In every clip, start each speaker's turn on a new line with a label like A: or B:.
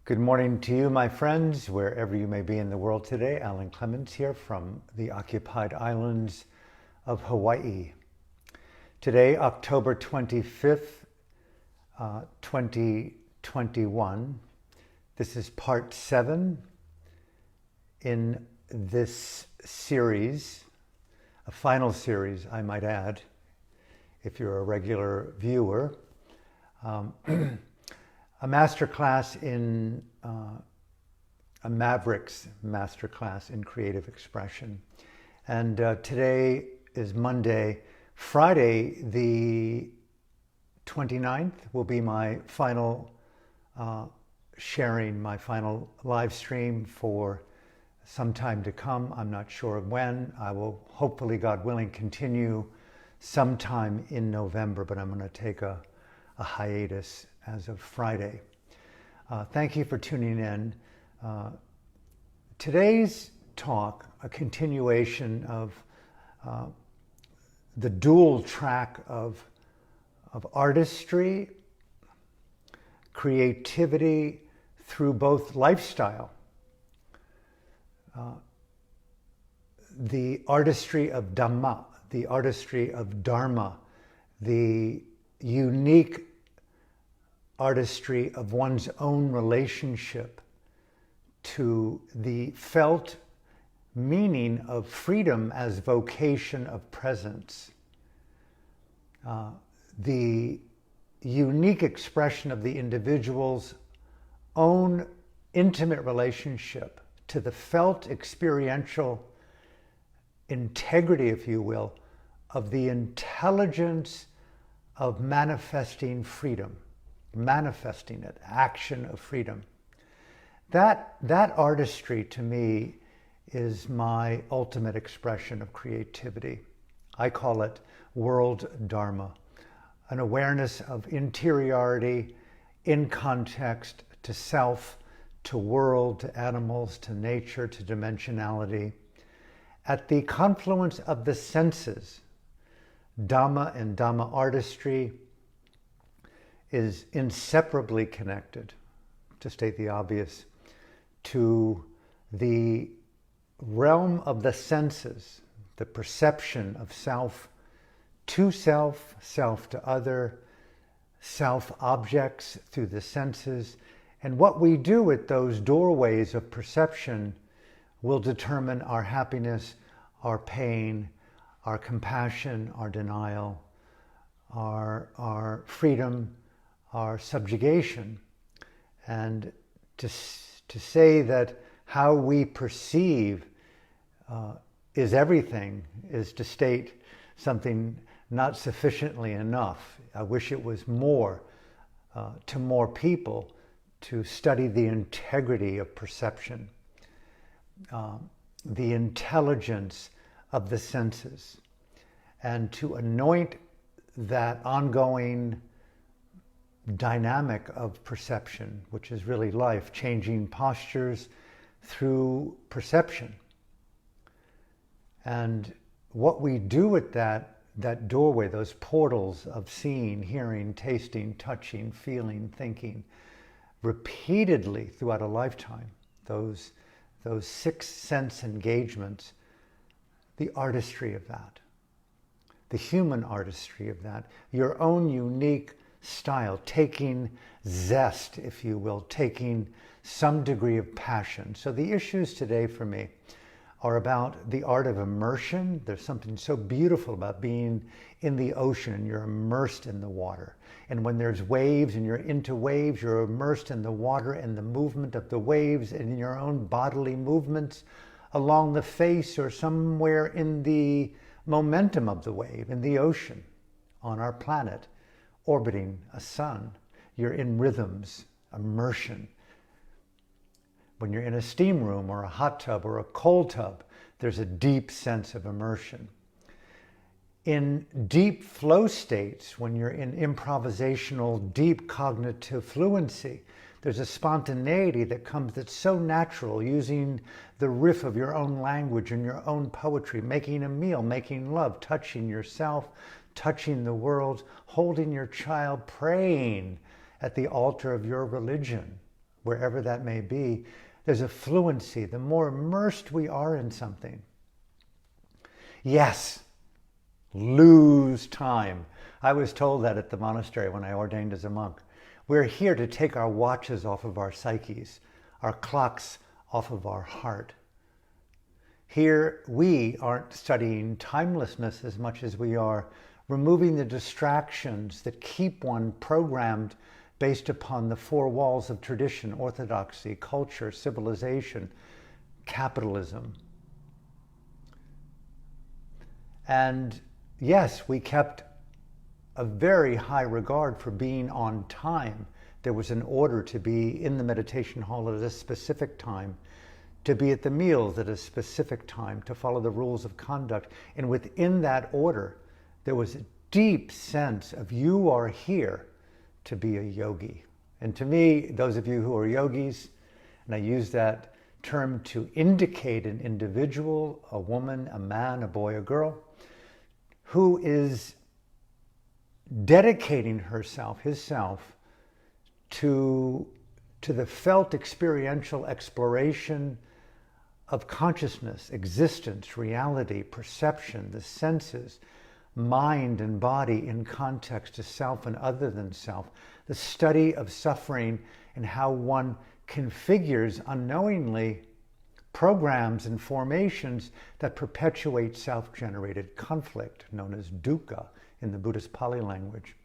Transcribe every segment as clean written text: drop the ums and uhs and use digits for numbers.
A: Good morning to you, my friends, wherever you may be in the world today. Alan Clements here from the occupied islands of Hawaii. Today, October 25th, 2021. This is part 7 in this series, a final series, I might add, if you're a regular viewer. A masterclass in a Maverick's masterclass in creative expression. And today is Monday. Friday, the 29th, will be my final sharing, my final live stream for some time to come. I'm not sure when. I will hopefully, God willing, continue sometime in November, but I'm going to take a hiatus as of Friday. Thank you for tuning in. Today's talk, a continuation of the dual track of artistry, creativity through both lifestyle, the artistry of Dhamma, the artistry of Dharma, the unique artistry of one's own relationship to the felt meaning of freedom as vocation of presence, the unique expression of the individual's own intimate relationship to the felt experiential integrity, if you will, of the intelligence of manifesting freedom. Manifesting it, action of freedom. That artistry to me is my ultimate expression of creativity. I call it world dharma, an awareness of interiority in context to self, to world, to animals, to nature, to dimensionality. At the confluence of the senses, Dhamma and Dhamma artistry is inseparably connected, to state the obvious, to the realm of the senses, the perception of self to self, self to other, self objects through the senses. And what we do at those doorways of perception will determine our happiness, our pain, our compassion, our denial, our freedom, our subjugation. And to say that how we perceive is everything is to state something not sufficiently enough. I wish it was more to more people to study the integrity of perception, the intelligence of the senses, and to anoint that ongoing dynamic of perception, which is really life, changing postures through perception. And what we do at that doorway, those portals of seeing, hearing, tasting, touching, feeling, thinking, repeatedly throughout a lifetime, those sixth sense engagements, the artistry of that, the human artistry of that, your own unique style, taking zest, if you will, taking some degree of passion. So the issues today for me are about the art of immersion. There's something so beautiful about being in the ocean and you're immersed in the water. And when there's waves and you're into waves, you're immersed in the water and the movement of the waves and in your own bodily movements along the face or somewhere in the momentum of the wave, in the ocean, on our planet, orbiting a sun. You're in rhythms, immersion. When you're in a steam room or a hot tub or a cold tub, there's a deep sense of immersion. In deep flow states, when you're in improvisational, deep cognitive fluency, there's a spontaneity that comes that's so natural, using the riff of your own language and your own poetry, making a meal, making love, touching yourself, touching the world, holding your child, praying at the altar of your religion, wherever that may be, there's a fluency. The more immersed we are in something. Yes, lose time. I was told that at the monastery when I ordained as a monk. We're here to take our watches off of our psyches, our clocks off of our heart. Here, we aren't studying timelessness as much as we are removing the distractions that keep one programmed based upon the four walls of tradition, orthodoxy, culture, civilization, capitalism. And yes, we kept a very high regard for being on time. There was an order to be in the meditation hall at a specific time, to be at the meals at a specific time, to follow the rules of conduct. And within that order, there was a deep sense of you are here to be a yogi. And to me, those of you who are yogis, and I use that term to indicate an individual, a woman, a man, a boy, a girl, who is dedicating herself, himself, to the felt experiential exploration of consciousness, existence, reality, perception, the senses, mind and body in context to self and other than self, the study of suffering and how one configures unknowingly programs and formations that perpetuate self-generated conflict, known as dukkha in the Buddhist Pali language.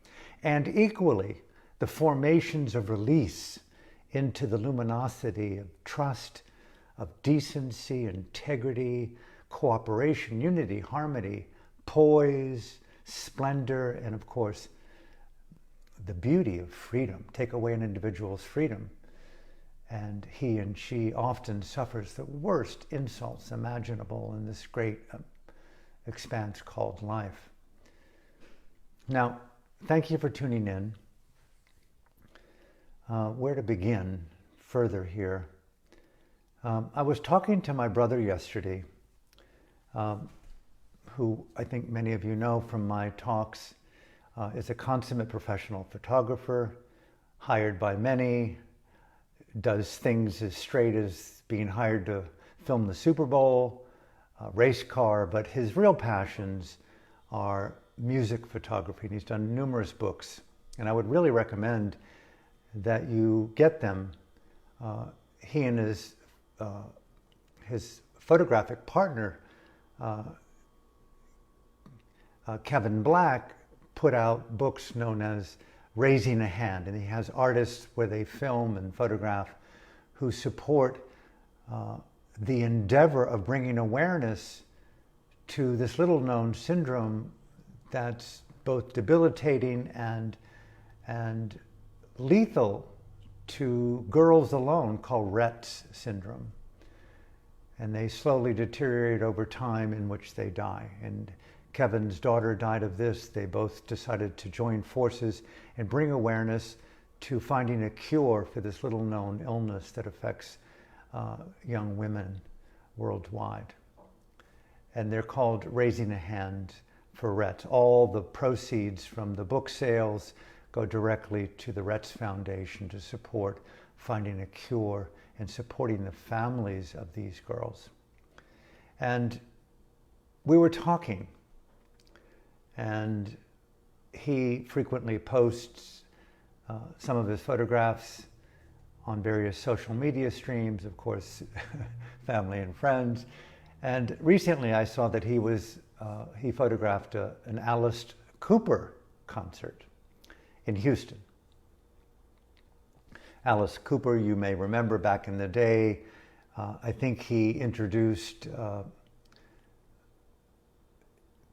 A: And equally, the formations of release into the luminosity of trust, of decency, integrity, cooperation, unity, harmony, poise, splendor, and of course, the beauty of freedom. Take away an individual's freedom, and he and she often suffers the worst insults imaginable in this great expanse called life. Now, thank you for tuning in. Where to begin further here? I was talking to my brother yesterday, who I think many of you know from my talks, is a consummate professional photographer, hired by many, does things as straight as being hired to film the Super Bowl, race car, but his real passions are music photography, and he's done numerous books. And I would really recommend that you get them. He and his photographic partner, Kevin Black, put out books known as Raising a Hand, and he has artists where they film and photograph who support the endeavor of bringing awareness to this little known syndrome that's both debilitating and lethal to girls alone, called Rett syndrome. And they slowly deteriorate over time, in which they die. And Kevin's daughter died of this. They both decided to join forces and bring awareness to finding a cure for this little known illness that affects young women worldwide. And they're called Raising a Hand for Rett. All the proceeds from the book sales go directly to the Rett's Foundation to support finding a cure and supporting the families of these girls. And we were talking, and he frequently posts some of his photographs on various social media streams, of course, family and friends. And recently I saw that he photographed an Alice Cooper concert in Houston. Alice Cooper, you may remember back in the day, I think he introduced,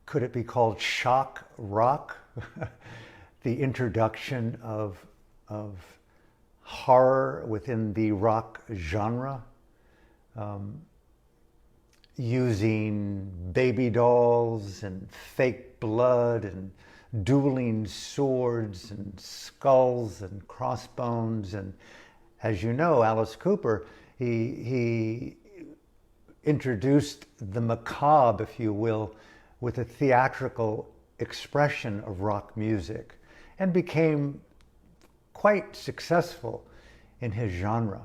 A: could it be called shock rock? The introduction of horror within the rock genre, using baby dolls and fake blood and dueling swords and skulls and crossbones. And as you know, Alice Cooper, he introduced the macabre, if you will, with a theatrical expression of rock music, and became quite successful in his genre,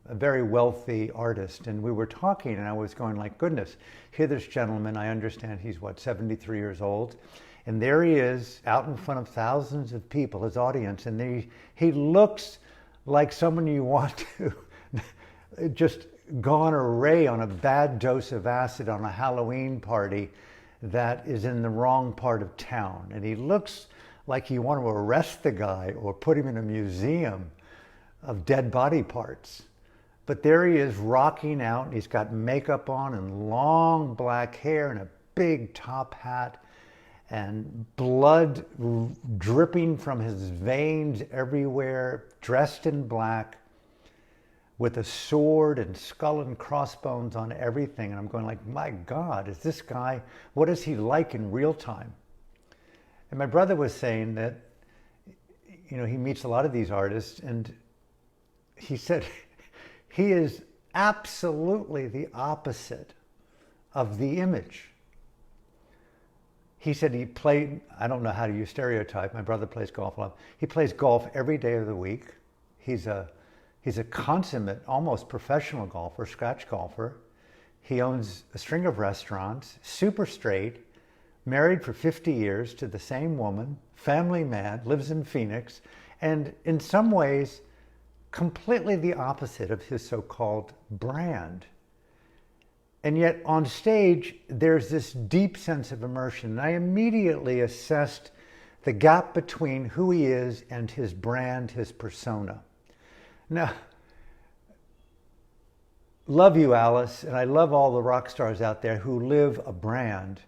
A: a very wealthy artist. And we were talking, and I was going like, goodness, here this gentleman, I understand he's, 73 years old. And there he is out in front of thousands of people, his audience. And he looks like someone you want to just gone array on a bad dose of acid on a Halloween party that is in the wrong part of town. And he looks like you want to arrest the guy or put him in a museum of dead body parts. But there he is rocking out, and he's got makeup on and long black hair and a big top hat and blood dripping from his veins everywhere, dressed in black with a sword and skull and crossbones on everything. And I'm going like, my God, is this guy, what is he like in real time? And my brother was saying that, he meets a lot of these artists, and he said, he is absolutely the opposite of the image. He said he played, I don't know how to use stereotype, my brother plays golf a lot. He plays golf every day of the week. He's a consummate, almost professional golfer, scratch golfer. He owns a string of restaurants, super straight, married for 50 years to the same woman, family man, lives in Phoenix, and in some ways, completely the opposite of his so-called brand. And yet on stage, there's this deep sense of immersion. And I immediately assessed the gap between who he is and his brand, his persona. Now, love you, Alice, and I love all the rock stars out there who live a brand.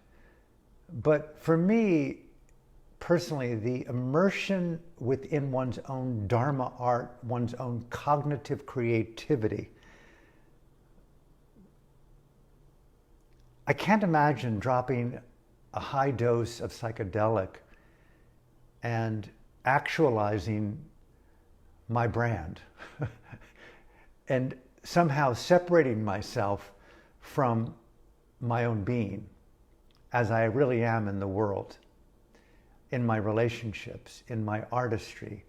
A: But for me, personally, the immersion within one's own Dharma art, one's own cognitive creativity. I can't imagine dropping a high dose of psychedelic and actualizing my brand and somehow separating myself from my own being as I really am in the world, in my relationships, in my artistry.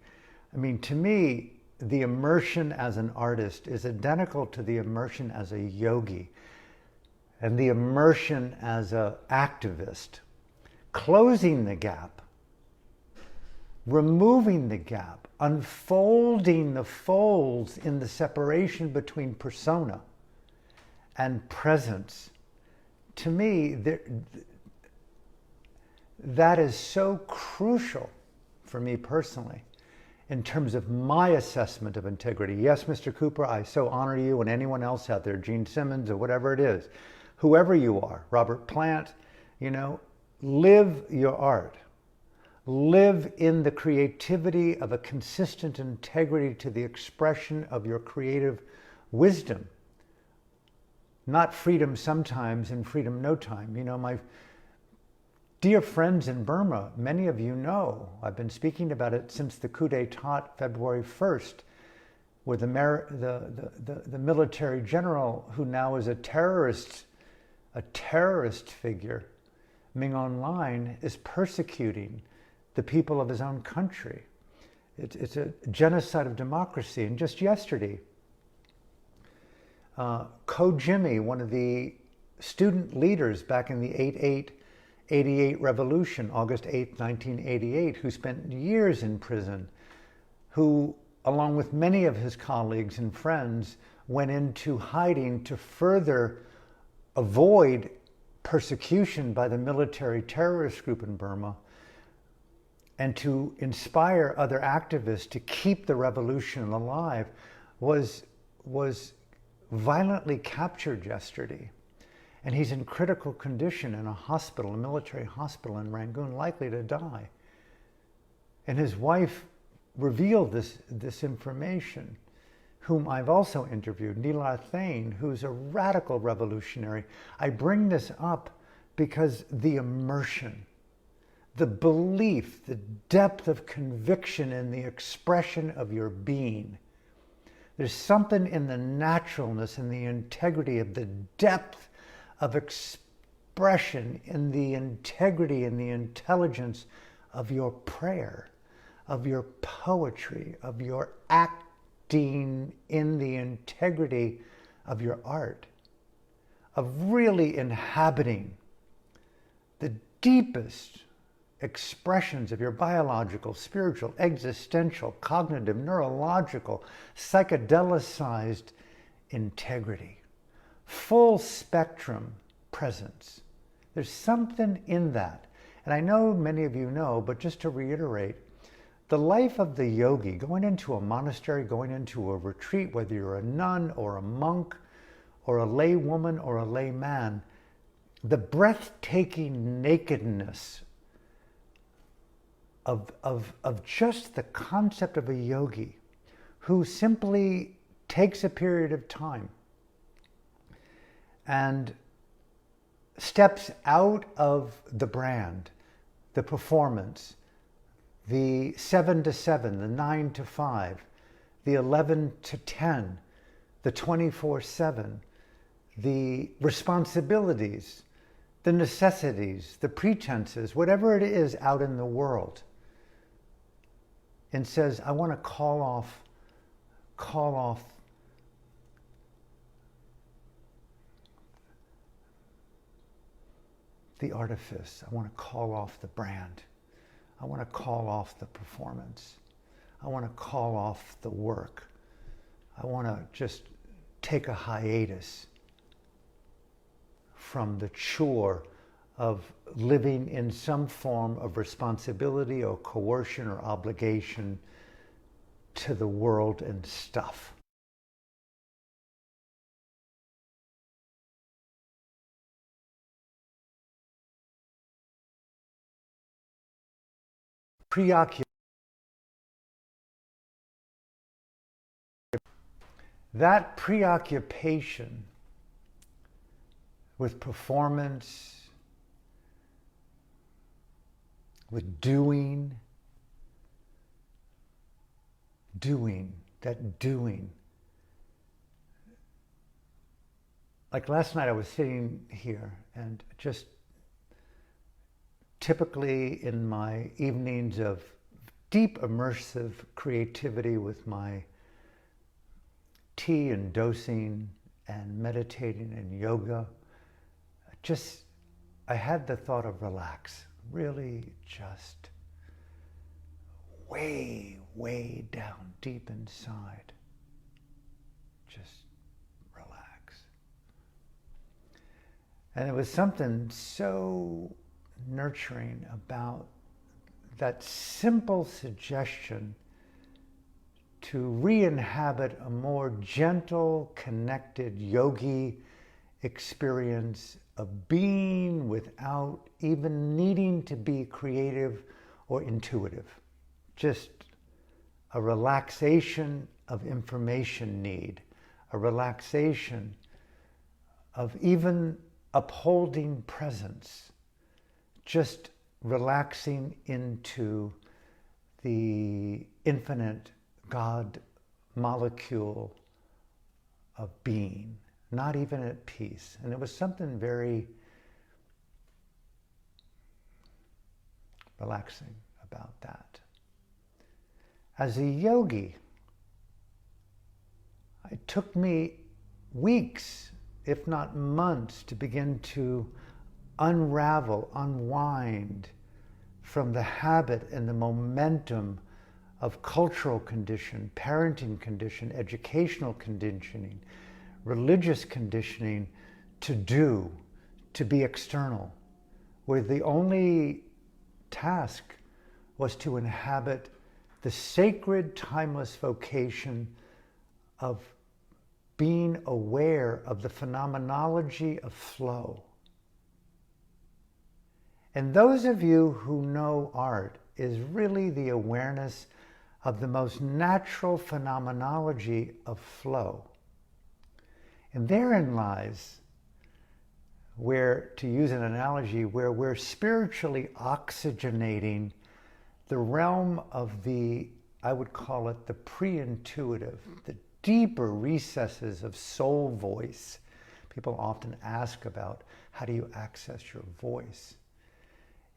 A: I mean, to me, the immersion as an artist is identical to the immersion as a yogi and the immersion as an activist. Closing the gap, removing the gap, unfolding the folds in the separation between persona and presence. To me, that is so crucial for me personally in terms of my assessment of integrity. Yes, Mr. Cooper, I so honor you and anyone else out there, Gene Simmons or whatever it is, whoever you are, Robert Plant, live your art. Live in the creativity of a consistent integrity to the expression of your creative wisdom. Not freedom sometimes and freedom no time. My dear friends in Burma, many of you know, I've been speaking about it since the coup d'etat February 1st, where the military general who now is a terrorist figure, Ming Online, is persecuting the people of his own country. It's a genocide of democracy. And just yesterday, Ko Jimmy, one of the student leaders back in the 88 revolution, August 8th, 1988, who spent years in prison, who, along with many of his colleagues and friends, went into hiding to further avoid persecution by the military terrorist group in Burma, and to inspire other activists to keep the revolution alive, was violently captured yesterday. And he's in critical condition in a hospital, a military hospital in Rangoon, likely to die. And his wife revealed this information, whom I've also interviewed, Neela Thain, who's a radical revolutionary. I bring this up because the immersion, the belief, the depth of conviction in the expression of your being. There's something in the naturalness and the integrity of the depth of expression, in the integrity and the intelligence of your prayer, of your poetry, of your pristine in the integrity of your art, of really inhabiting the deepest expressions of your biological, spiritual, existential, cognitive, neurological, psychedelicized integrity. Full spectrum presence. There's something in that. And I know many of you know, but just to reiterate, the life of the yogi, going into a monastery, going into a retreat, whether you're a nun or a monk or a lay woman or a lay man, the breathtaking nakedness of just the concept of a yogi who simply takes a period of time and steps out of the brand, the performance, the 7 to 7, the 9 to 5, the 11 to 10, the 24/7, the responsibilities, the necessities, the pretenses, whatever it is out in the world, and says, I want to call off the artifice. I want to call off the brand. I want to call off the performance. I want to call off the work. I want to just take a hiatus from the chore of living in some form of responsibility or coercion or obligation to the world and stuff. That preoccupation with performance, with doing, that doing. Like last night I was sitting here and just typically in my evenings of deep immersive creativity with my tea and dosing and meditating and yoga, I had the thought of relax, really just way, way down deep inside, just relax. And it was something so nurturing about that simple suggestion to re-inhabit a more gentle, connected yogi experience of being without even needing to be creative or intuitive. Just a relaxation of information need, a relaxation of even upholding presence, just relaxing into the infinite God molecule of being, not even at peace. And it was something very relaxing about that. As a yogi, it took me weeks, if not months, to begin to unravel, unwind from the habit and the momentum of cultural condition, parenting condition, educational conditioning, religious conditioning to do, to be external, where the only task was to inhabit the sacred, timeless vocation of being aware of the phenomenology of flow. And those of you who know art is really the awareness of the most natural phenomenology of flow. And therein lies where, to use an analogy, where we're spiritually oxygenating the realm of the, I would call it the pre-intuitive, the deeper recesses of soul voice. People often ask about, how do you access your voice?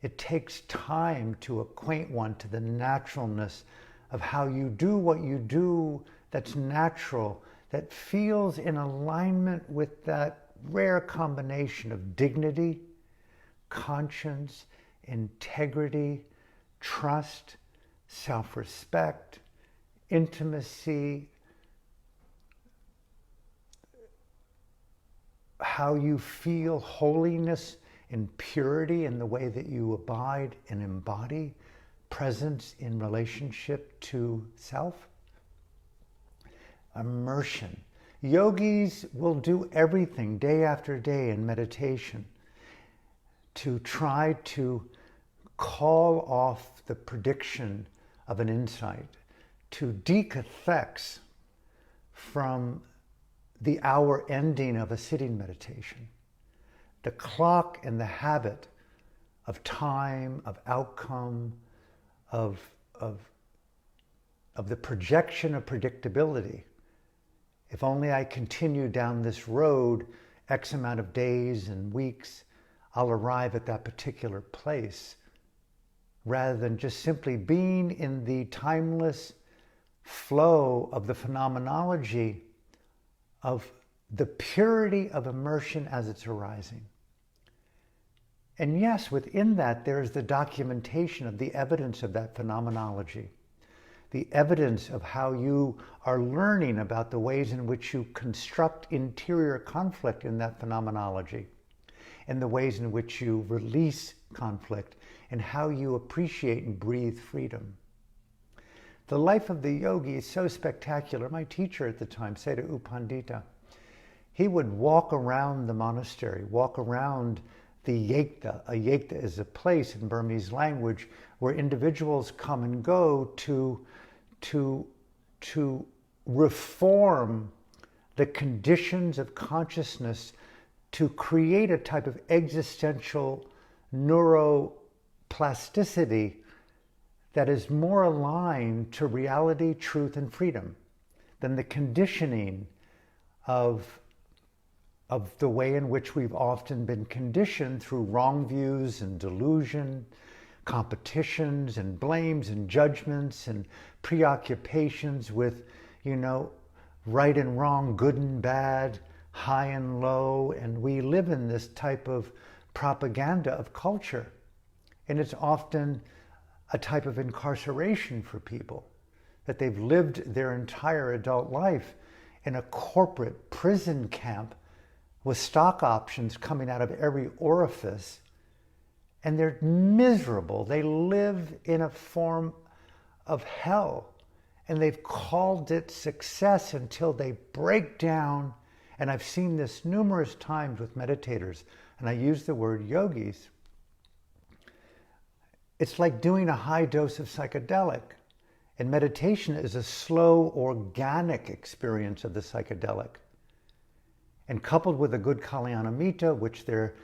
A: It takes time to acquaint one to the naturalness of how you do what you do that's natural, that feels in alignment with that rare combination of dignity, conscience, integrity, trust, self-respect, intimacy, how you feel holiness and purity in the way that you abide and embody presence in relationship to self. Immersion. Yogis will do everything day after day in meditation to try to call off the prediction of an insight, to decathex from the hour ending of a sitting meditation. The clock and the habit of time, of outcome, of the projection of predictability. If only I continue down this road X amount of days and weeks, I'll arrive at that particular place, rather than just simply being in the timeless flow of the phenomenology of the purity of immersion as it's arising. And yes, within that, there is the documentation of the evidence of that phenomenology, the evidence of how you are learning about the ways in which you construct interior conflict in that phenomenology, and the ways in which you release conflict, and how you appreciate and breathe freedom. The life of the yogi is so spectacular. My teacher at the time, Seda U Pandita, he would walk around the monastery, walk around the yekta. A yekta is a place in Burmese language where individuals come and go to reform the conditions of consciousness, to create a type of existential neuroplasticity that is more aligned to reality, truth, and freedom than the conditioning of the way in which we've often been conditioned through wrong views and delusion, competitions and blames and judgments and preoccupations with, right and wrong, good and bad, high and low. And we live in this type of propaganda of culture. And it's often a type of incarceration for people, that they've lived their entire adult life in a corporate prison camp with stock options coming out of every orifice, and they're miserable. They live in a form of hell, and they've called it success until they break down. And I've seen this numerous times with meditators, and I use the word yogis. It's like doing a high dose of psychedelic, and meditation is a slow, organic experience of the psychedelic. And coupled with a good Kalyanamitta, which they're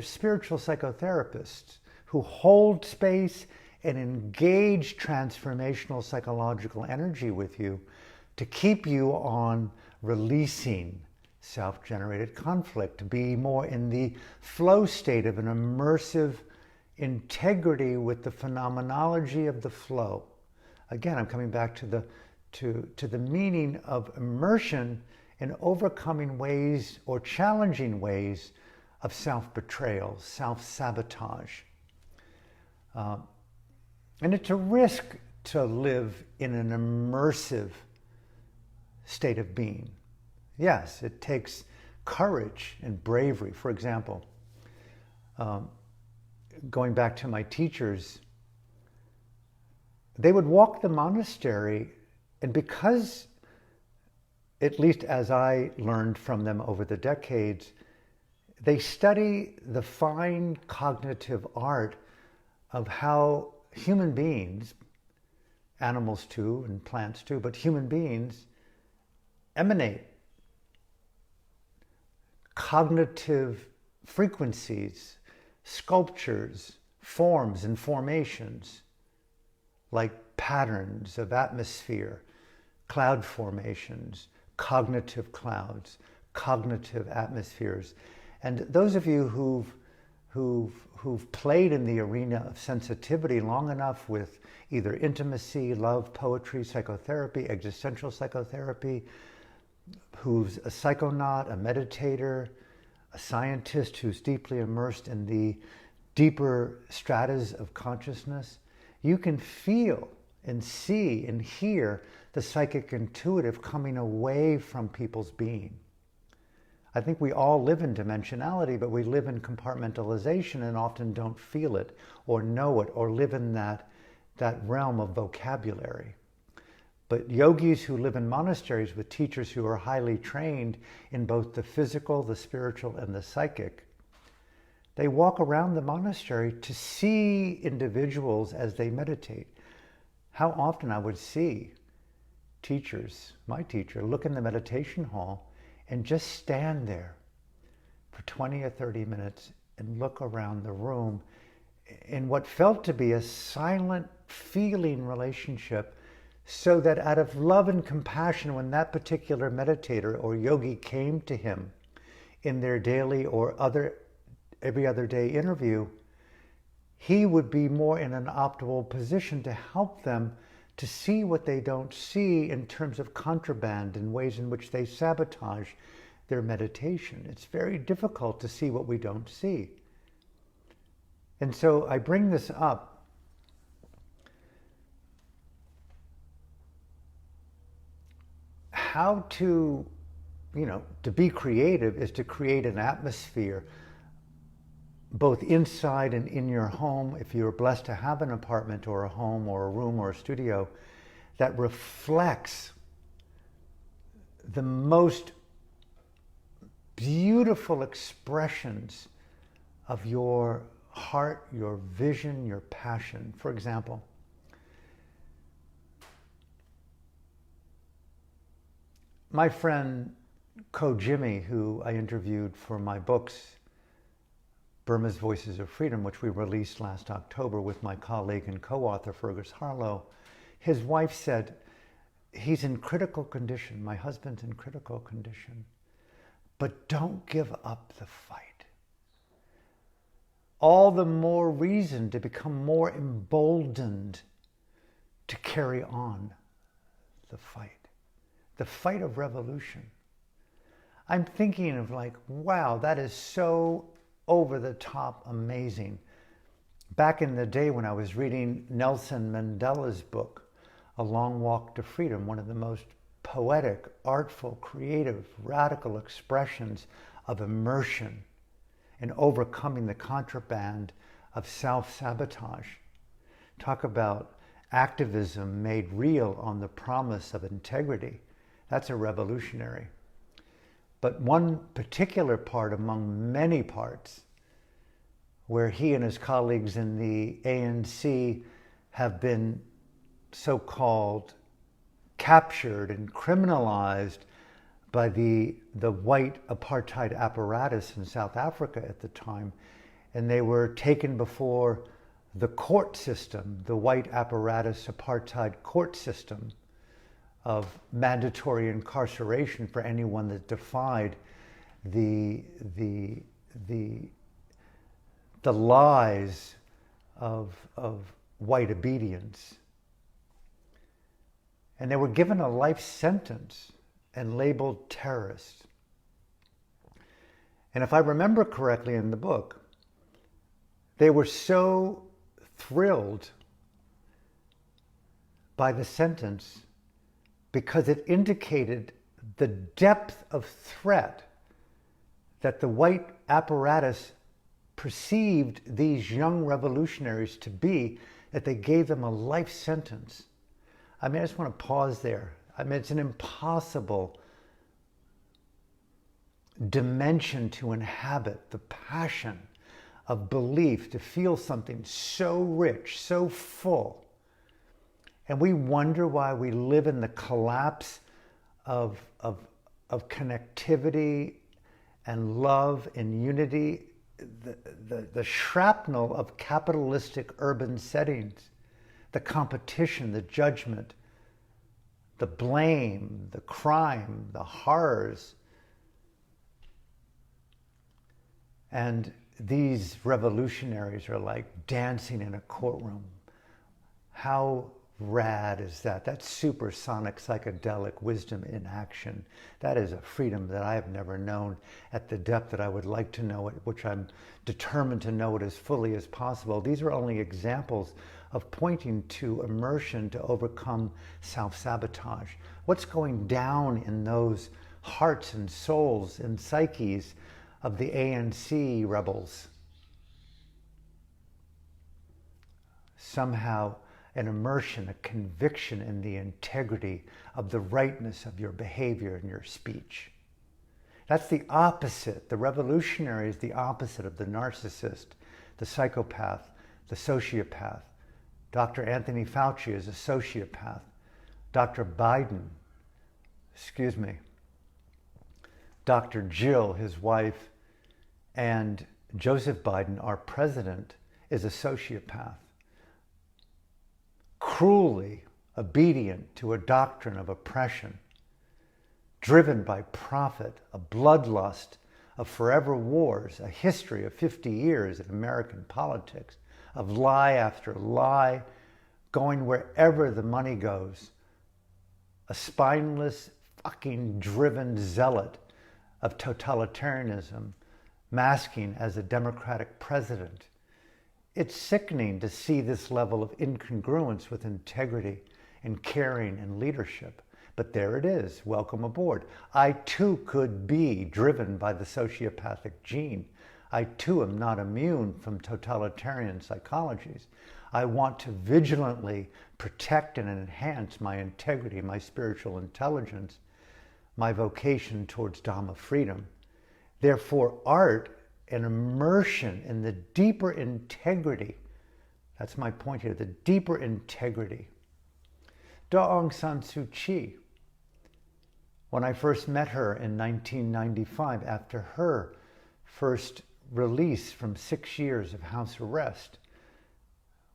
A: spiritual psychotherapists who hold space and engage transformational psychological energy with you to keep you on releasing self-generated conflict, to be more in the flow state of an immersive integrity with the phenomenology of the flow. Again, I'm coming back to the meaning of immersion in overcoming ways or challenging ways of self-betrayal, self-sabotage. And it's a risk to live in an immersive state of being. Yes, it takes courage and bravery. For example, going back to my teachers, they would walk the monastery, and because, at least as I learned from them over the decades, they study the fine cognitive art of how human beings, animals too and plants too, but human beings emanate cognitive frequencies, sculptures, forms and formations, like patterns of atmosphere, cloud formations, cognitive clouds, cognitive atmospheres. And those of you who've played in the arena of sensitivity long enough with either intimacy, love, poetry, psychotherapy, existential psychotherapy, who's a psychonaut, a meditator, a scientist who's deeply immersed in the deeper stratas of consciousness. You can feel and see and hear the psychic intuitive coming away from people's being. I think we all live in dimensionality, but we live in compartmentalization and often don't feel it or know it or live in that realm of vocabulary. But yogis who live in monasteries with teachers who are highly trained in both the physical, the spiritual, and the psychic, they walk around the monastery to see individuals as they meditate. How often I would see teachers, my teacher, look in the meditation hall and just stand there for 20 or 30 minutes and look around the room in what felt to be a silent feeling relationship, so that out of love and compassion, when that particular meditator or yogi came to him in their daily or every other day interview, he would be more in an optimal position to help them to see what they don't see in terms of contraband and ways in which they sabotage their meditation. It's very difficult to see what we don't see. And so I bring this up how to be creative is to create an atmosphere both inside and in your home, if you're blessed to have an apartment or a home or a room or a studio, that reflects the most beautiful expressions of your heart, your vision, your passion. For example, my friend Ko Jimmy, who I interviewed for my books, Burma's Voices of Freedom, which we released last October with my colleague and co-author Fergus Harlow, his wife said, he's in critical condition, my husband's in critical condition, but don't give up the fight. All the more reason to become more emboldened to carry on the fight of revolution. I'm thinking of wow, that is so over the top amazing. Back in the day when I was reading Nelson Mandela's book, A Long Walk to Freedom, one of the most poetic, artful, creative, radical expressions of immersion and overcoming the contraband of self-sabotage. Talk about activism made real on the promise of integrity. That's a revolutionary. But one particular part among many parts where he and his colleagues in the ANC have been so-called captured and criminalized by the white apartheid apparatus in South Africa at the time. And they were taken before the court system, the white apparatus apartheid court system of mandatory incarceration for anyone that defied the lies of white obedience. And they were given a life sentence and labeled terrorists. And if I remember correctly in the book, they were so thrilled by the sentence because it indicated the depth of threat that the white apparatus perceived these young revolutionaries to be, that they gave them a life sentence. I mean, I just want to pause there. I mean, it's an impossible dimension to inhabit, the passion of belief, to feel something so rich, so full. And we wonder why we live in the collapse of connectivity and love and unity, the shrapnel of capitalistic urban settings, the competition, the judgment, the blame, the crime, the horrors. And these revolutionaries are like dancing in a courtroom. How rad is that? That's supersonic psychedelic wisdom in action. That is a freedom that I have never known at the depth that I would like to know it, which I'm determined to know it as fully as possible. These are only examples of pointing to immersion to overcome self-sabotage. What's going down in those hearts and souls and psyches of the ANC rebels? Somehow an immersion, a conviction in the integrity of the rightness of your behavior and your speech. That's the opposite. The revolutionary is the opposite of the narcissist, the psychopath, the sociopath. Dr. Anthony Fauci is a sociopath. Dr. Jill, his wife, and Joseph Biden, our president, is a sociopath. Cruelly obedient to a doctrine of oppression, driven by profit, a bloodlust of forever wars, a history of 50 years in American politics, of lie after lie, going wherever the money goes. A spineless, fucking driven zealot of totalitarianism, masking as a democratic president. It's sickening to see this level of incongruence with integrity and caring and leadership. But there it is. Welcome aboard. I too could be driven by the sociopathic gene. I too am not immune from totalitarian psychologies. I want to vigilantly protect and enhance my integrity, my spiritual intelligence, my vocation towards Dhamma freedom. Therefore, art and immersion in the deeper integrity, that's my point here, the deeper integrity. Aung San Suu Kyi, when I first met her in 1995, after her first release from 6 years of house arrest,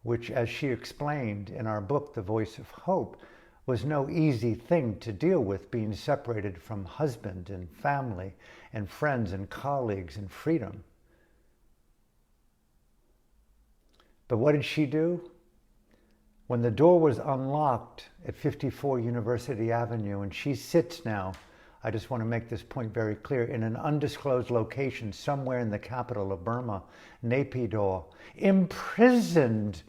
A: which, as she explained in our book, The Voice of Hope, was no easy thing to deal with, being separated from husband and family and friends and colleagues and freedom. But what did she do? When the door was unlocked at 54 University Avenue, and she sits now, I just want to make this point very clear, in an undisclosed location somewhere in the capital of Burma, Naypyidaw, imprisoned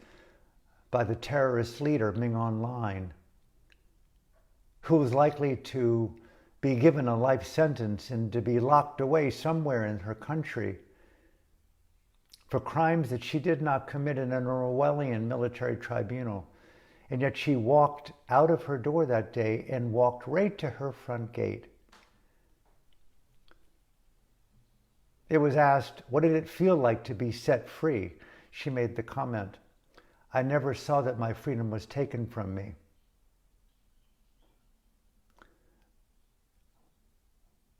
A: by the terrorist leader Ming Online, who was likely to be given a life sentence and to be locked away somewhere in her country for crimes that she did not commit in an Orwellian military tribunal. And yet she walked out of her door that day and walked right to her front gate. It was asked, what did it feel like to be set free? She made the comment, I never saw that my freedom was taken from me.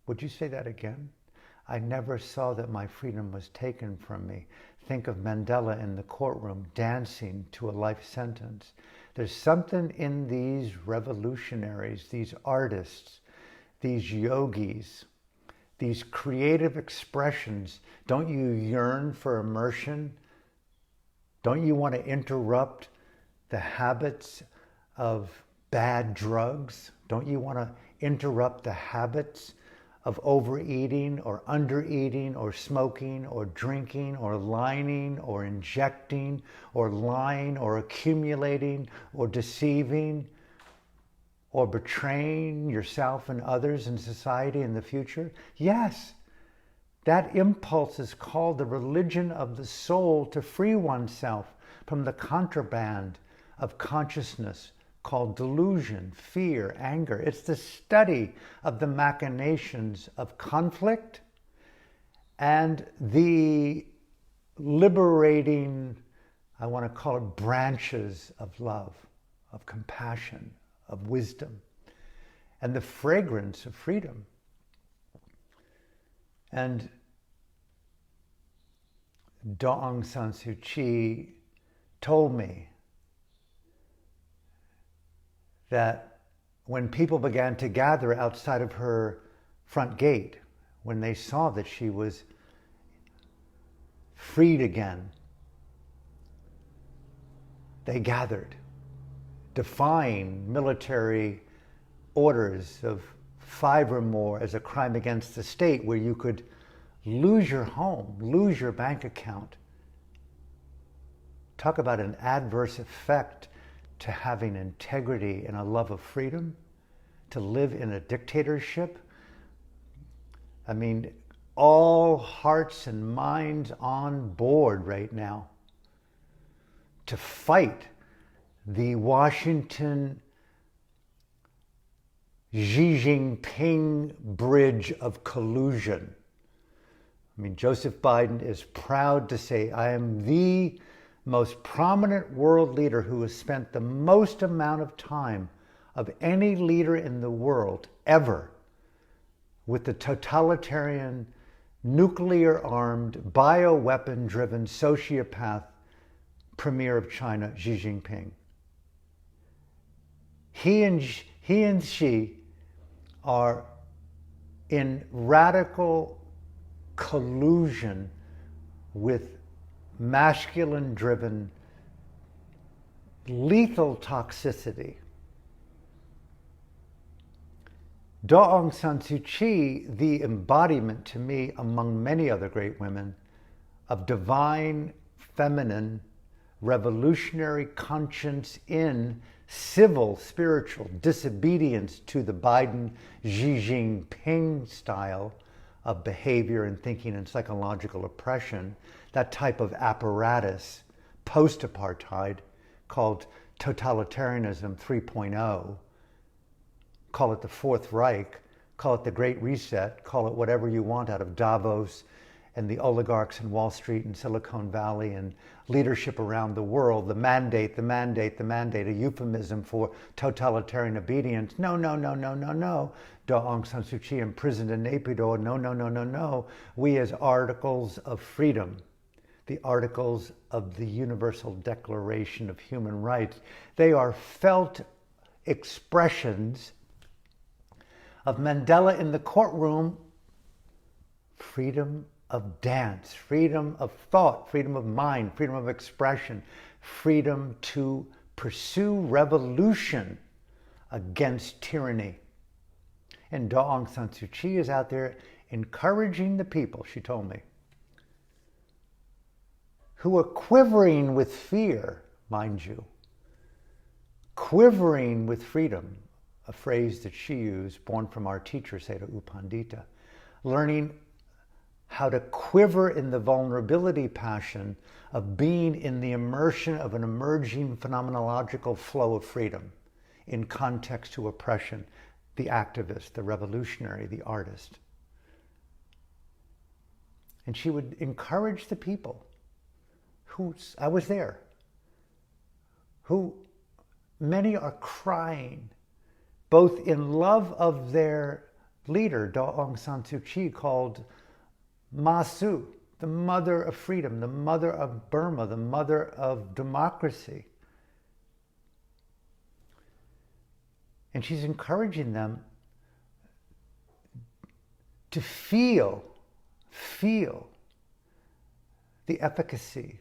A: Would you say that again? I never saw that my freedom was taken from me. Think of Mandela in the courtroom dancing to a life sentence. There's something in these revolutionaries, these artists, these yogis, these creative expressions. Don't you yearn for immersion? Don't you want to interrupt the habits of bad drugs? Don't you want to interrupt the habits of overeating or undereating or smoking or drinking or lying or injecting or lying or accumulating or deceiving or betraying yourself and others in society in the future? Yes, that impulse is called the religion of the soul, to free oneself from the contraband of consciousness called delusion, fear, anger. It's the study of the machinations of conflict and the liberating, I want to call it, branches of love, of compassion, of wisdom, and the fragrance of freedom. And Aung San Suu Kyi told me that when people began to gather outside of her front gate, when they saw that she was freed again. They gathered, defying military orders of 5 or more as a crime against the state, where you could lose your home, lose your bank account. Talk about an adverse effect to having integrity and a love of freedom, to live in a dictatorship. I mean, all hearts and minds on board right now to fight the Washington Xi Jinping bridge of collusion. I mean, Joseph Biden is proud to say, I am the most prominent world leader who has spent the most amount of time of any leader in the world ever with the totalitarian, nuclear-armed, bioweapon-driven sociopath premier of China, Xi Jinping. He and Xi are in radical collusion with masculine-driven, lethal toxicity. Aung San Suu Kyi, the embodiment to me, among many other great women, of divine, feminine, revolutionary conscience in civil, spiritual disobedience to the Biden, Xi Jinping style of behavior and thinking and psychological oppression, that type of apparatus, post-apartheid, called totalitarianism 3.0, call it the Fourth Reich, call it the Great Reset, call it whatever you want out of Davos and the oligarchs in Wall Street and Silicon Valley and leadership around the world, the mandate, a euphemism for totalitarian obedience. No. Aung San Suu Kyi imprisoned in Naypyidaw. No. We as articles of freedom, the articles of the Universal Declaration of Human Rights, they are felt expressions of Mandela in the courtroom, freedom of dance, freedom of thought, freedom of mind, freedom of expression, freedom to pursue revolution against tyranny. And Aung San Suu Kyi is out there encouraging the people, she told me, who are quivering with fear, mind you, quivering with freedom, a phrase that she used, born from our teacher, Seda U Pandita, learning how to quiver in the vulnerability passion of being in the immersion of an emerging phenomenological flow of freedom in context to oppression, the activist, the revolutionary, the artist. And she would encourage the people I was there, who many are crying, both in love of their leader, Aung San Suu Kyi, called Ma Su, the mother of freedom, the mother of Burma, the mother of democracy. And she's encouraging them to feel the efficacy,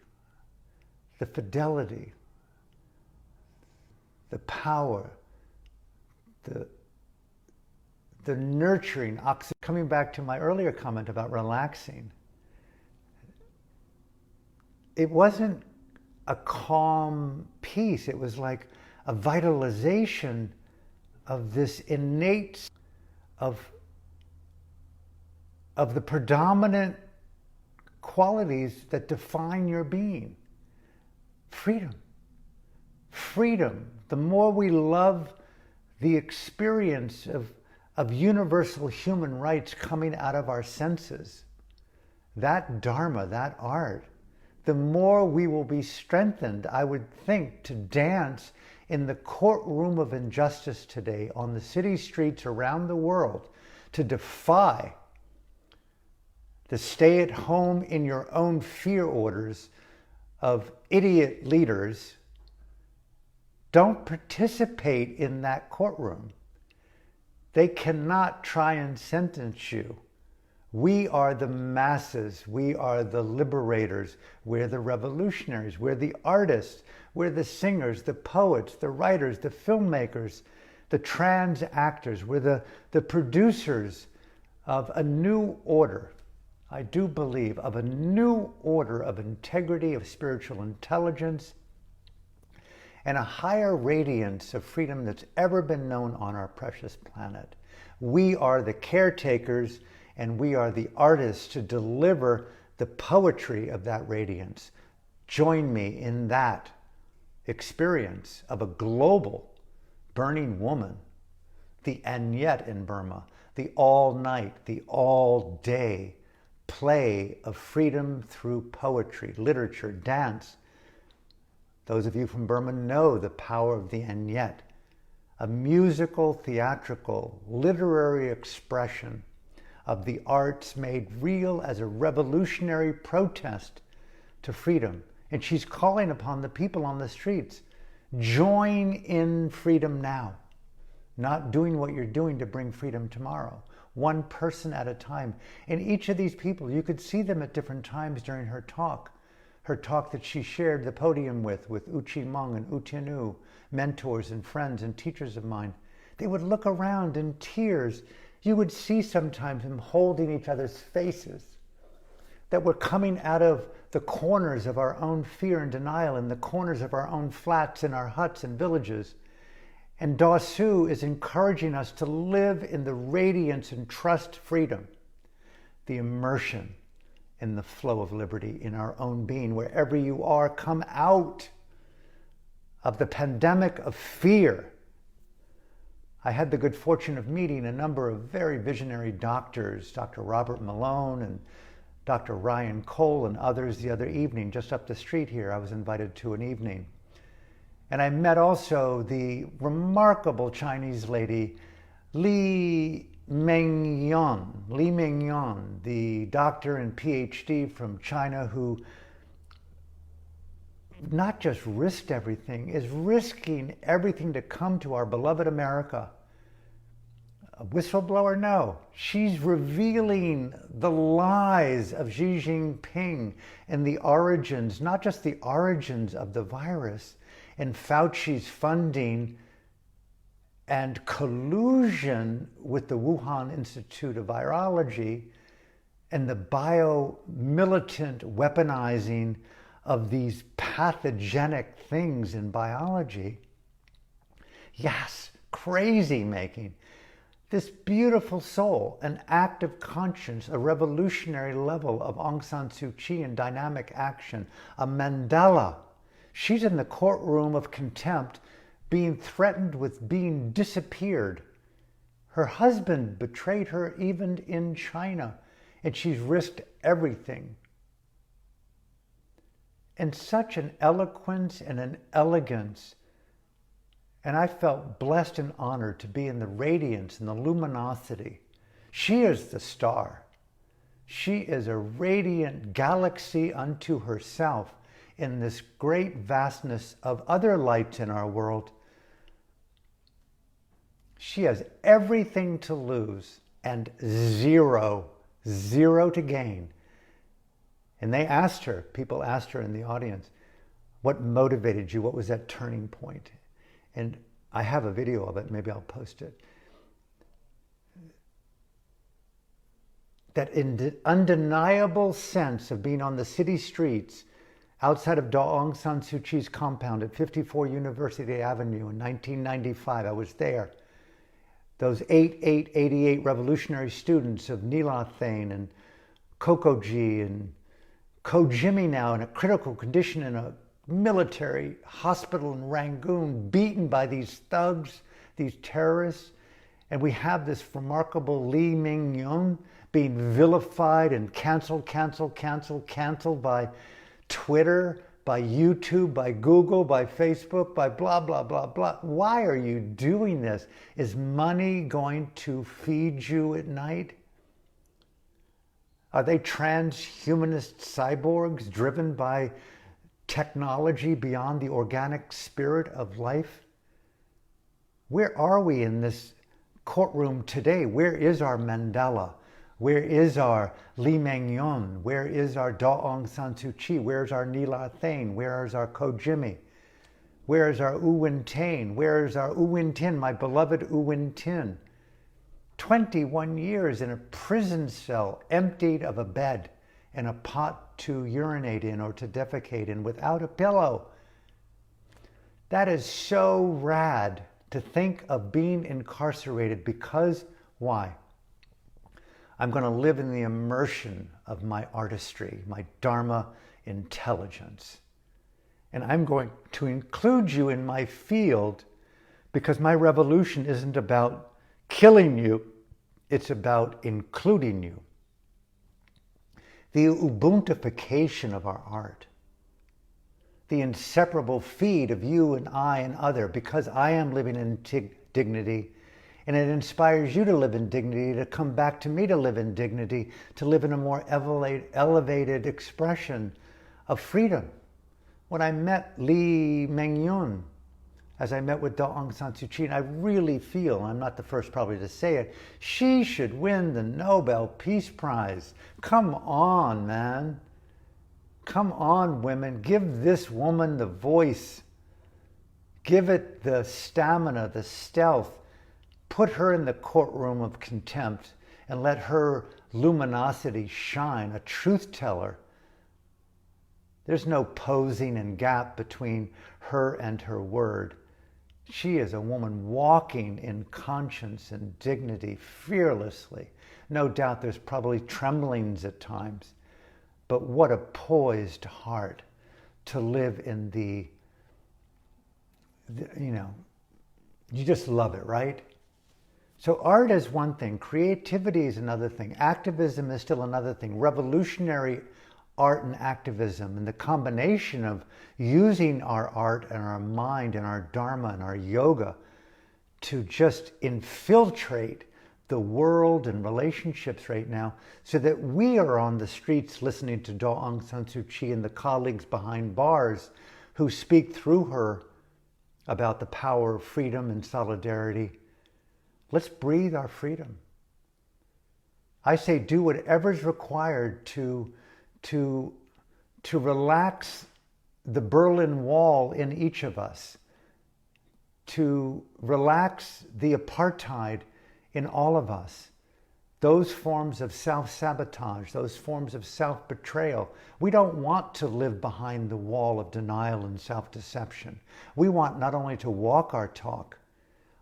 A: the fidelity, the power, the nurturing, coming back to my earlier comment about relaxing. It wasn't a calm peace. It was like a vitalization of this innate, of the predominant qualities that define your being. Freedom. Freedom. The more we love the experience of universal human rights coming out of our senses, that Dharma, that art, the more we will be strengthened, I would think, to dance in the courtroom of injustice today, on the city streets around the world, to defy the stay-at-home in your own fear orders of idiot leaders. Don't participate in that courtroom. They cannot try and sentence you We are the masses. We are the liberators. We're the revolutionaries. We're the artists. We're the singers, the poets, the writers, the filmmakers, the trans actors. We're the producers of a new order. I do believe of a new order of integrity, of spiritual intelligence, and a higher radiance of freedom that's ever been known on our precious planet. We are the caretakers and we are the artists to deliver the poetry of that radiance. Join me in that experience of a global burning woman, the Anyet in Burma, the all-night, the all-day play of freedom through poetry, literature, dance. Those of you from Burma know the power of the Anyet, a musical, theatrical, literary expression of the arts made real as a revolutionary protest to freedom. And she's calling upon the people on the streets, join in freedom now, not doing what you're doing to bring freedom tomorrow, one person at a time. And each of these people, you could see them at different times during her talk that she shared the podium with Uchi Mung and U Tianu, mentors and friends and teachers of mine. They would look around in tears. You would see sometimes them holding each other's faces, that we're coming out of the corners of our own fear and denial, in the corners of our own flats, in our huts and villages. And Da Su is encouraging us to live in the radiance and trust freedom, the immersion in the flow of liberty in our own being. Wherever you are, come out of the pandemic of fear. I had the good fortune of meeting a number of very visionary doctors, Dr. Robert Malone and Dr. Ryan Cole and others the other evening, just up the street here. I was invited to an evening. And I met also the remarkable Chinese lady, Li Mengyan, the doctor and PhD from China who not just risked everything, is risking everything to come to our beloved America. A whistleblower? No. She's revealing the lies of Xi Jinping and the origins, not just the origins of the virus, and Fauci's funding and collusion with the Wuhan Institute of Virology and the bio-militant weaponizing of these pathogenic things in biology. Yes, crazy making. This beautiful soul, an active conscience, a revolutionary level of Aung San Suu Kyi in dynamic action, a Mandela. She's in the courtroom of contempt, being threatened with being disappeared. Her husband betrayed her even in China, and she's risked everything. And such an eloquence and an elegance. And I felt blessed and honored to be in the radiance and the luminosity. She is the star. She is a radiant galaxy unto herself in this great vastness of other lights in our world. She has everything to lose and zero to gain. And they asked her, people asked her in the audience, what motivated you? What was that turning point? And I have a video of it, maybe I'll post it. That undeniable sense of being on the city streets outside of Aung San Suu Kyi's compound at 54 University Avenue in 1995, I was there. Those 88 revolutionary students of Nila Thane and Kokoji and Ko Jimmy now in a critical condition in a military hospital in Rangoon, beaten by these thugs, these terrorists. And we have this remarkable Li Mingyon being vilified and canceled by Twitter, by YouTube, by Google, by Facebook, by blah, blah, blah, blah. Why are you doing this? Is money going to feed you at night? Are they transhumanist cyborgs driven by technology beyond the organic spirit of life? Where are we in this courtroom today? Where is our Mandela? Where is our Lee Myung-yeon? Where is our Daw Aung San Suu Kyi? Where's our Neela Thane? Where is our Ko Jimmy? Where is our U Win Tain? Where is our U Win Tin, my beloved U Win Tin? 21 years in a prison cell, emptied of a bed and a pot to urinate in or to defecate in, without a pillow. That is so rad to think of being incarcerated because, why? I'm going to live in the immersion of my artistry, my Dharma intelligence. And I'm going to include you in my field because my revolution isn't about killing you, it's about including you. The Ubuntuification of our art, the inseparable feed of you and I and other, because I am living in dignity, and it inspires you to live in dignity, to come back to me to live in dignity, to live in a more elevated expression of freedom. When I met Lee Myung-yeon, as I met with Daw Aung San Suu Kyi, and I really feel, I'm not the first probably to say it, she should win the Nobel Peace Prize. Come on, man. Come on, women. Give this woman the voice. Give it the stamina, the stealth. Put her in the courtroom of contempt and let her luminosity shine, a truth teller. There's no posing and gap between her and her word. She is a woman walking in conscience and dignity fearlessly. No doubt there's probably tremblings at times, but what a poised heart to live in the you just love it, right? So art is one thing, creativity is another thing, activism is still another thing, revolutionary art and activism, and the combination of using our art and our mind and our Dharma and our yoga to just infiltrate the world and relationships right now, so that we are on the streets listening to Daw Aung San Suu Kyi and the colleagues behind bars who speak through her about the power of freedom and solidarity. Let's breathe our freedom. I say do whatever's required to relax the Berlin Wall in each of us, to relax the apartheid in all of us, those forms of self-sabotage, those forms of self-betrayal. We don't want to live behind the wall of denial and self-deception. We want not only to walk our talk,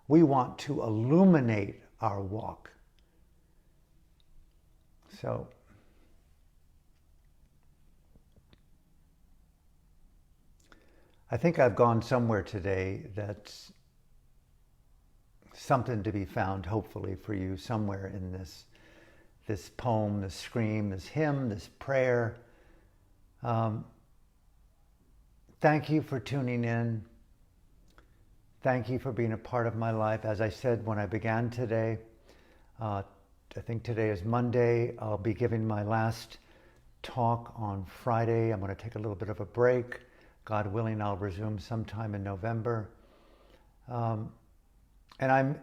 A: we want to illuminate our walk. So, I think I've gone somewhere today that's something to be found, hopefully, for you somewhere in this poem, this scream, this hymn, this prayer. Thank you for tuning in. Thank you for being a part of my life. As I said when I began today, I think today is Monday. I'll be giving my last talk on Friday. I'm going to take a little bit of a break. God willing, I'll resume sometime in November. And I'm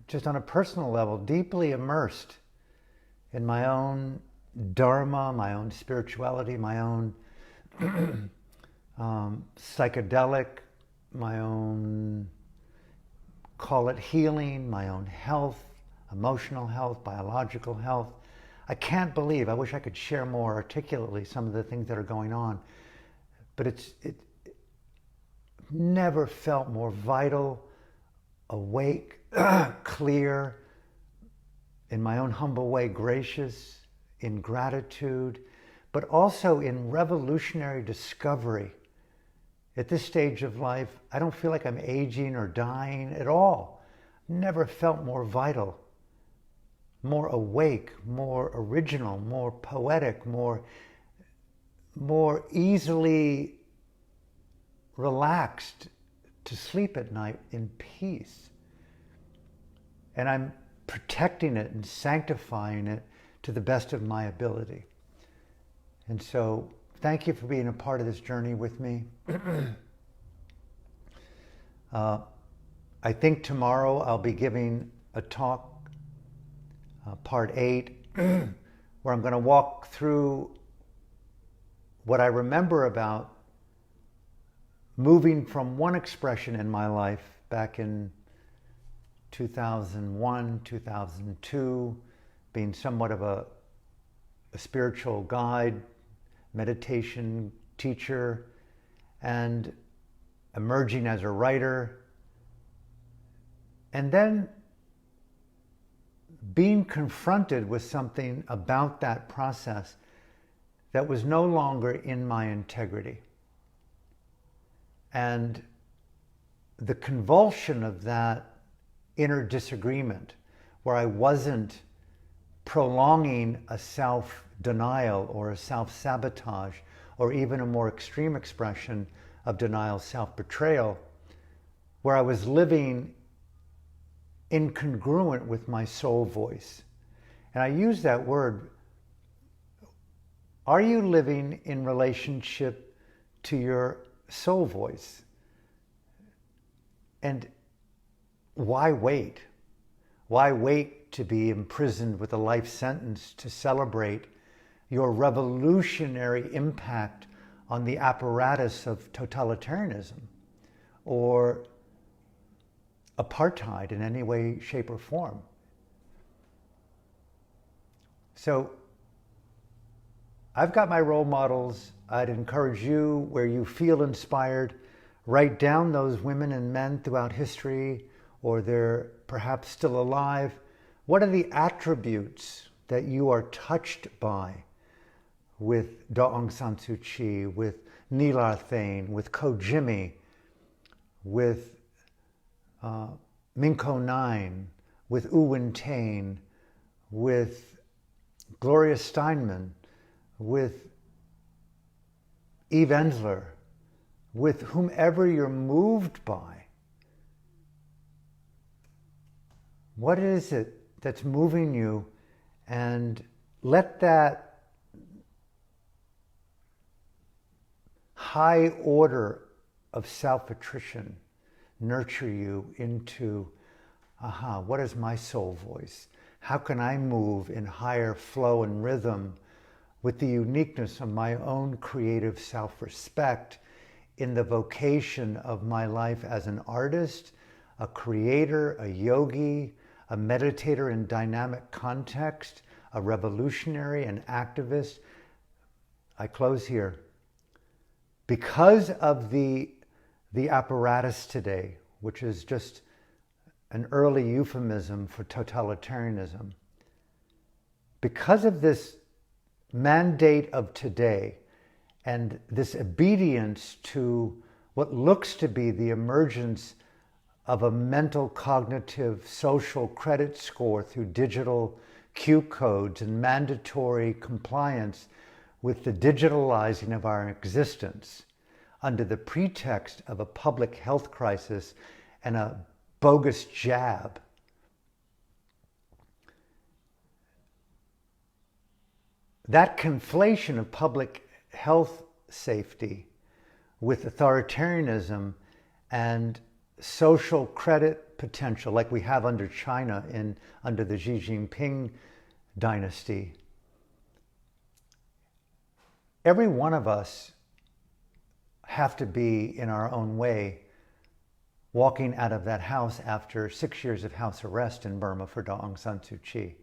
A: just on a personal level deeply immersed in my own Dharma, my own spirituality, my own psychedelic, my own, call it healing, my own health, emotional health, biological health. I can't believe, I wish I could share more articulately some of the things that are going on, but it never felt more vital, awake, clear, in my own humble way, gracious, in gratitude, but also in revolutionary discovery. At this stage of life, I don't feel like I'm aging or dying at all. Never felt more vital, more awake, more original, more poetic, more easily relaxed to sleep at night in peace. And I'm protecting it and sanctifying it to the best of my ability. And so, thank you for being a part of this journey with me. I think tomorrow I'll be giving a talk, part 8, where I'm going to walk through what I remember about moving from one expression in my life back in 2001, 2002, being somewhat of a spiritual guide, meditation teacher, and emerging as a writer, and then being confronted with something about that process that was no longer in my integrity. And the convulsion of that inner disagreement, where I wasn't prolonging a self-denial or a self-sabotage, or even a more extreme expression of denial, self-betrayal, where I was living incongruent with my soul voice. And I use that word. Are you living in relationship to your soul voice? And why wait? Why wait to be imprisoned with a life sentence to celebrate your revolutionary impact on the apparatus of totalitarianism or apartheid in any way, shape, or form? So I've got my role models. I'd encourage you, where you feel inspired, write down those women and men throughout history, or they're perhaps still alive. What are the attributes that you are touched by with Daw San Suu Kyi, with Neela Thane, with Ko Jimmy, with Minko Nine, with U Win Tain, with Gloria Steinman, with Eve Ensler, with whomever you're moved by? What is it that's moving you? And let that high order of self-attrition nurture you into, what is my soul voice? How can I move in higher flow and rhythm with the uniqueness of my own creative self-respect in the vocation of my life as an artist, a creator, a yogi, a meditator in dynamic context, a revolutionary, an activist? I close here. Because of the apparatus today, which is just an early euphemism for totalitarianism, because of this mandate of today and this obedience to what looks to be the emergence of a mental, cognitive, social credit score through digital Q codes and mandatory compliance with the digitalizing of our existence under the pretext of a public health crisis and a bogus jab. That conflation of public health safety with authoritarianism and social credit potential, like we have under China under the Xi Jinping dynasty. Every one of us have to be, in our own way, walking out of that house after 6 years of house arrest in Burma for Daw San Suu Kyi,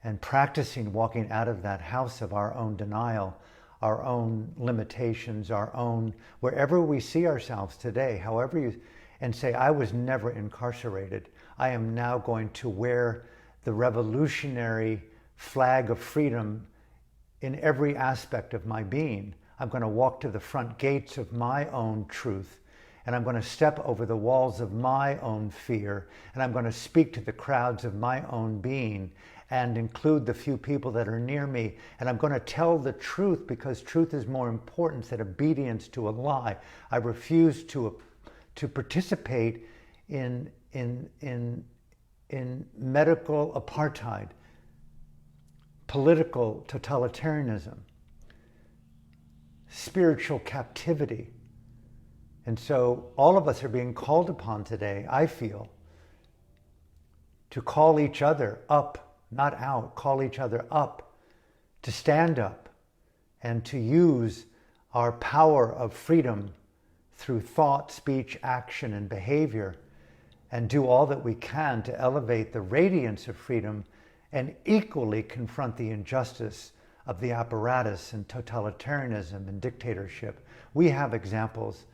A: and practicing walking out of that house of our own denial, our own limitations, our own, wherever we see ourselves today, however you, and say, I was never incarcerated. I am now going to wear the revolutionary flag of freedom in every aspect of my being. I'm going to walk to the front gates of my own truth, and I'm going to step over the walls of my own fear, and I'm going to speak to the crowds of my own being and include the few people that are near me, and I'm going to tell the truth because truth is more important than obedience to a lie. I refuse to participate in medical apartheid, political totalitarianism, spiritual captivity. And so all of us are being called upon today, I feel, to call each other up not out, call each other up, to stand up and to use our power of freedom through thought, speech, action, and behavior, and do all that we can to elevate the radiance of freedom and equally confront the injustice of the apparatus and totalitarianism and dictatorship. We have examples.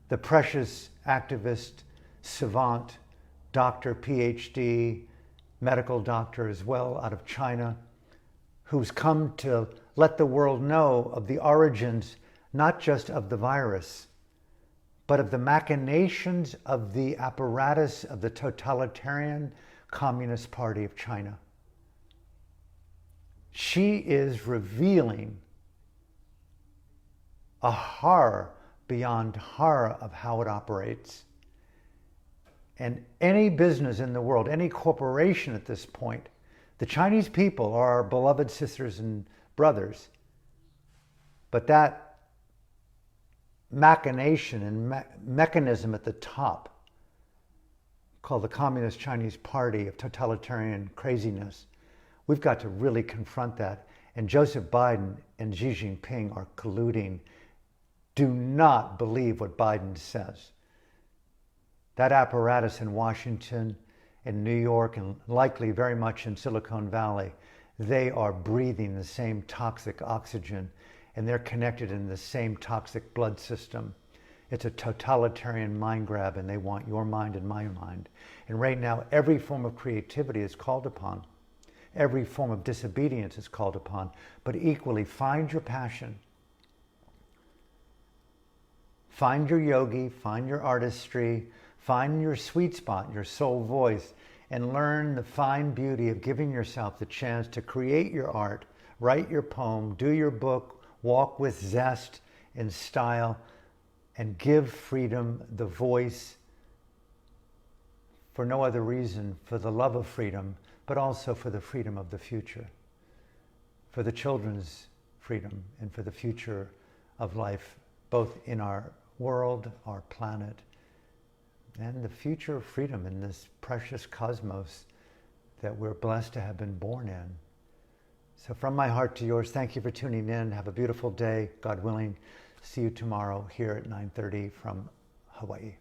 A: The precious activist, savant, doctor, PhD, medical doctor as well, out of China, who's come to let the world know of the origins, not just of the virus, but of the machinations of the apparatus of the totalitarian Communist Party of China. She is revealing a horror beyond horror of how it operates. And any business in the world, any corporation at this point, the Chinese people are our beloved sisters and brothers, but that machination and mechanism at the top, called the Communist Chinese Party of totalitarian craziness, we've got to really confront that. And Joseph Biden and Xi Jinping are colluding. Do not believe what Biden says. That apparatus in Washington, in New York, and likely very much in Silicon Valley, they are breathing the same toxic oxygen, and they're connected in the same toxic blood system. It's a totalitarian mind grab, and they want your mind and my mind. And right now, every form of creativity is called upon. Every form of disobedience is called upon. But equally, find your passion. Find your yogi, find your artistry, find your sweet spot, your soul voice, and learn the fine beauty of giving yourself the chance to create your art, write your poem, do your book, walk with zest and style, and give freedom the voice for no other reason, for the love of freedom, but also for the freedom of the future, for the children's freedom, and for the future of life, both in our world, our planet, and the future of freedom in this precious cosmos that we're blessed to have been born in. So from my heart to yours, thank you for tuning in. Have a beautiful day, God willing. See you tomorrow here at 9:30 from Hawaii.